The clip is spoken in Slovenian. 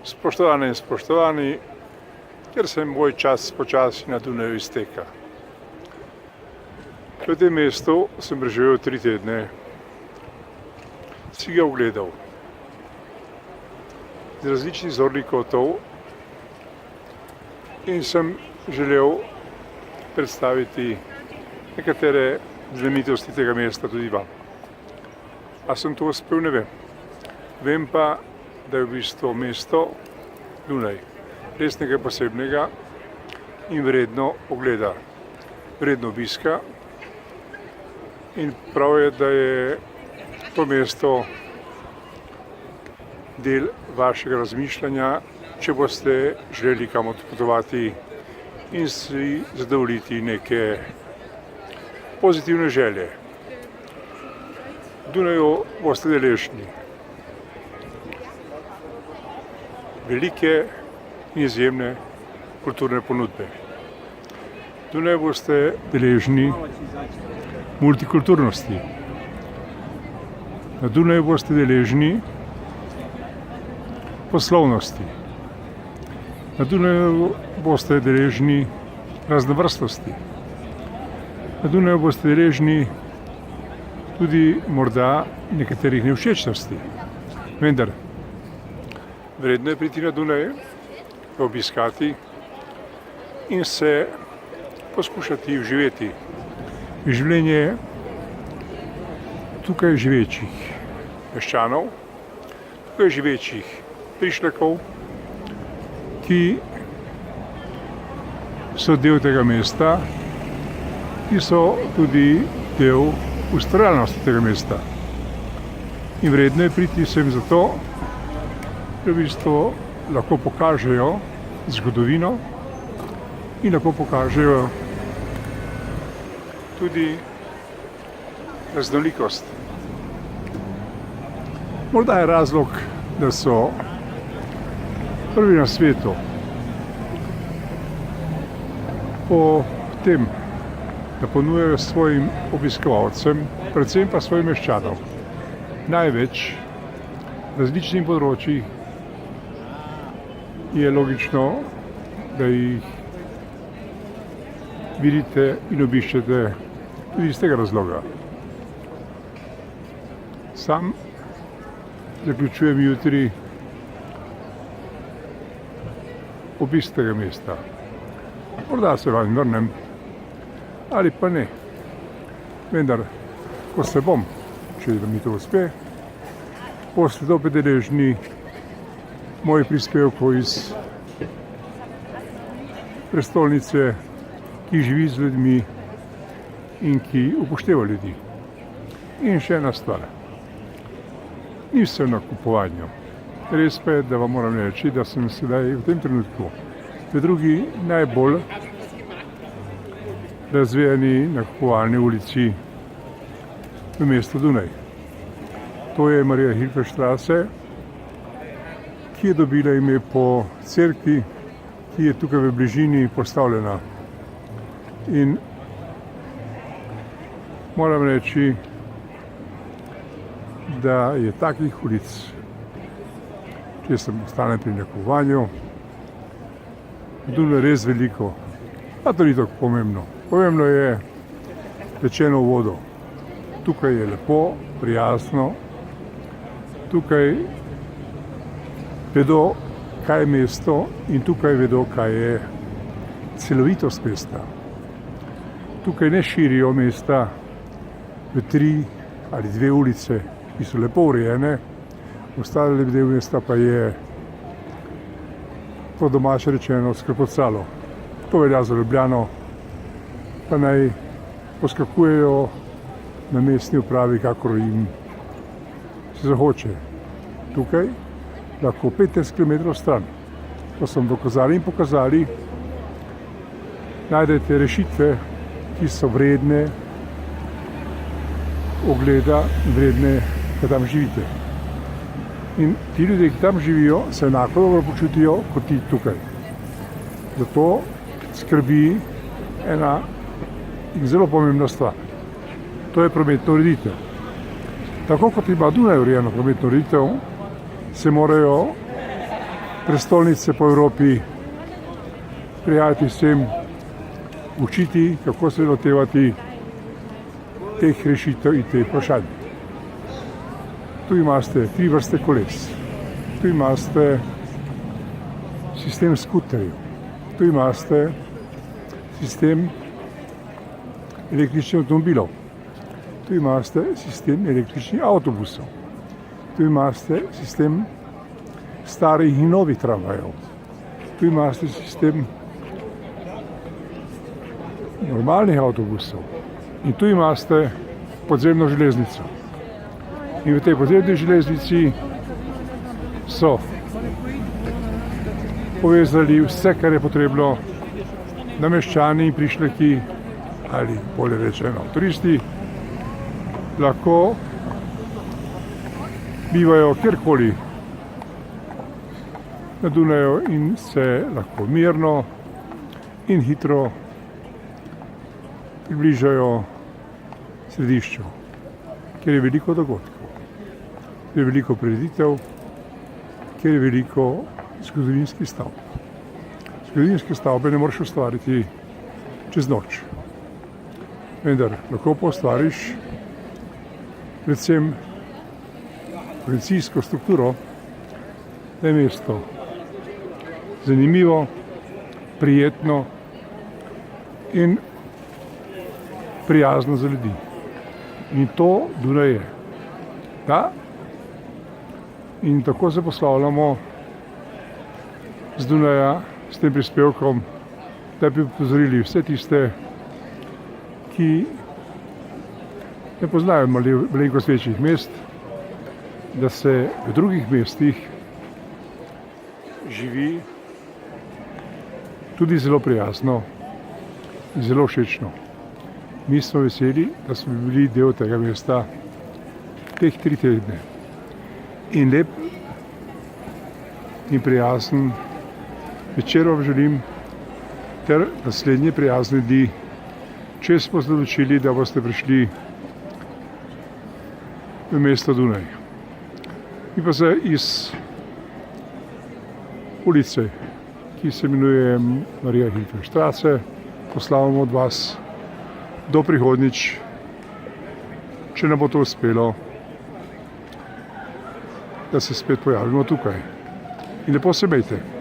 Spoštovane in spoštovani, ker se moj čas počasi na Dunaju izteka. V tem mestu sem preživel 3 tedne, si ga ogledal z različnih zornih kotov in sem želel predstaviti nekatere znamenitosti tega mesta tudi vam. A sem to uspel, ne vem. Vem pa, da je v bistvu mesto Dunaj res nekaj posebnega in vredno ogleda, vredno obiska. In prav je, da je to mesto del vašega razmišljanja, če boste želeli kam odpotovati in si zadovoljiti neke pozitivne želje. V Dunaju boste deležni velike in izjemne kulturne ponudbe. V Dunaju boste deležni multikulturnosti. Na Dunaju boste deležni poslovnosti. Na Dunaju boste deležni raznovrstnosti. Na Dunaju boste deležni tudi morda nekaterih nevšečnosti. Vendar vredno je priti na Dunaj, ga obiskati in se poskušati vživeti v življenje tukaj živečih meščanov, tukaj živečih prišlekov, ki so del tega mesta, ki so tudi del ustvarjalnosti tega mesta. In vredno je priti sem zato, da v bistvu lahko pokažejo zgodovino in lahko pokažejo tudi raznolikost. Morda je razlog, da so prvi na svetu po tem, da ponujajo svojim obiskovalcem, predvsem pa svojim meščanom, največ različnih področjih, je logično, da jih vidite in obiščete tudi iz tega razloga. Sam zaključujem jutri obisk tega mesta. Morda se vam vrnem, ali pa ne. Vendar, ko se bom, če mi to uspe, boste zopet deležni mojih prispevkov iz prestolnice, ki živi z ljudmi in ki upošteva ljudi. In še ena stvar. Ni vse na kupovanju. Res pa je, da vam moram reči, da sem sedaj v tem trenutku v drugi najbolj razvijani nakupovalni ulici v mestu Dunaj. To je Marija Hilferstraße, ki je dobila ime po cerkvi, ki je tukaj v bližini postavljena. In moram reči, da je takih ulic, kjer sem ostane pri nakupovanju, v Dunaju res veliko. A to ni tako pomembno. Pomembno je tečeno vodo. Tukaj je lepo, prijazno. Tukaj vedo, kaj je mesto in tukaj vedo, kaj je celovitost mesta. Tukaj ne širijo mesta v 3 ali 2 ulice, ki so lepo urejene, ostale del mesta pa je, to domače rečeno, skrpocalo. To velja za Ljubljano, pa naj poskakujejo na mestni upravi, kakor jim se zahoče. Tukaj lahko 15 km stran, to so dokazali in pokazali, najdete rešitve, ki so vredne ogleda in vredne, da tam živite. In ti ljudje, ki tam živijo, se enako dobro počutijo kot ti tukaj. Zato skrbi ena zelo pomembna stvar. To je prometna ureditev. Tako kot ima Dunaj urejeno prometno ureditev, se morajo prestolnice po Evropi, prijatelji sem, učiti, kako se lotevati teh rešitev in teh vprašanj. Tu imate 3 vrste koles, tu imate sistem skuterjev, tu imate sistem električnih avtomobilov, tu imate sistem električnih avtobusov, tu imate sistem starih in novih tramvajev, tu imate sistem normalnih avtobusov in tu imate podzemno železnico. In v tej podzemni železnici so povezali vse, kar je potrebno, da meščani in prišleki, ali bolje rečeno turisti, lahko bivajo kjerkoli na Dunaju in se lahko mirno in hitro približajo središču, kjer je veliko dogodkov, kjer je veliko prireditev, kjer je veliko zgodovinskih stavb. Zgodovinske stavbe ne moreš ustvariti čez noč, vendar lahko pa ustvariš predvsem organizacijsko strukturo, da je mesto zanimivo, prijetno in prijazno za ljudi. In to Dunaj je. Da? In tako se poslavljamo z Dunaja, s tem prispevkom, da bi upozorili vse tiste, ki ne poznajo malenkost večjih mest, da se v drugih mestih živi tudi zelo prijazno in zelo všečno. Mi smo veseli, da smo bili del tega mesta teh 3 tedne. In lep in prijazen večer vam želim, ter naslednje prijazne dni, če smo se odločili, da boste prišli v mesto Dunaj. Mi pa se iz ulice, ki se imenuje Marija Hilferstraße, poslavljamo od vas do prihodnjič, če nam bo to uspelo, da se spet pojavimo tukaj. In lepo se imejte.